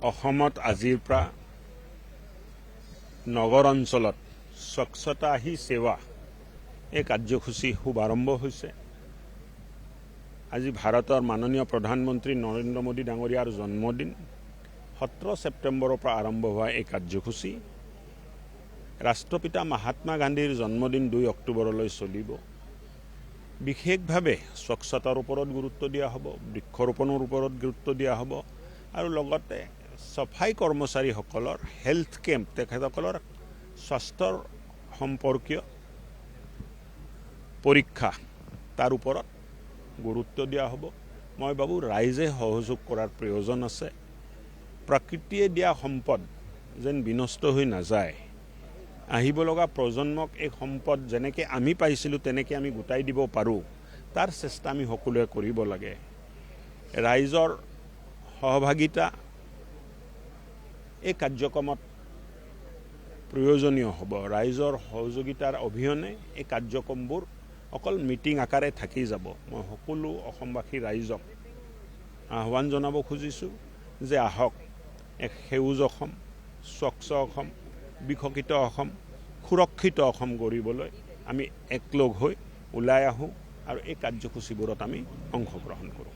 অসমত আজিৰ পৰা নগৰ অঞ্চলত স্বচ্ছতা হি সেৱা এই কাৰ্যসূচী শুভাৰম্ভ হৈছে। আজি ভাৰতৰ মাননীয় প্ৰধানমন্ত্ৰী নৰেন্দ্ৰ মোদী ডাঙৰীয়াৰ জন্মদিন 17 ছেপ্টেম্বৰৰ পৰা আৰম্ভ হোৱা এই কাৰ্যসূচী ৰাষ্ট্ৰপিতা মহাত্মা গান্ধীৰ জন্মদিন 2 অক্টোবৰলৈ চলিব। বিশেষভাৱে স্বচ্ছতাৰ ওপৰত গুৰুত্ব দিয়া হ'ব, বৃক্ষৰোপণৰ ওপৰত গুৰুত্ব দিয়া হ'ব আৰু লগতে সফাই কৰ্মচাৰীসকলৰ হেল্থ কেম্প, তেখেতসকলৰ স্বাস্থ্যৰ সম্পৰ্কীয় পৰীক্ষা তাৰ ওপৰত গুৰুত্ব দিয়া হ'ব। মই ভাবোঁ ৰাইজে সহযোগ কৰাৰ প্ৰয়োজন আছে। প্ৰকৃতিয়ে দিয়া সম্পদ যেন বিনষ্ট হৈ নাযায়, আহিব লগা প্ৰজন্মক এই সম্পদ যেনেকৈ আমি পাইছিলোঁ তেনেকৈ আমি গোটাই দিব পাৰোঁ, তাৰ চেষ্টা আমি সকলোৱে কৰিব লাগে। ৰাইজৰ সহভাগিতা এই কাৰ্যক্ৰমত প্ৰয়োজনীয় হ'ব। ৰাইজৰ সহযোগিতাৰ অবিহনে এই কাৰ্যক্ৰমবোৰ অকল মিটিং আকাৰে থাকি যাব। মই সকলো অসমবাসী ৰাইজক আহ্বান জনাব খুজিছোঁ যে আহক, এক সেউজ অসম, স্বচ্ছ অসম, বিকশিত অসম, সুৰক্ষিত অসম গঢ়িবলৈ আমি একলগ হৈ ওলাই আহোঁ আৰু এই কাৰ্যসূচীবোৰত আমি অংশগ্ৰহণ কৰোঁ।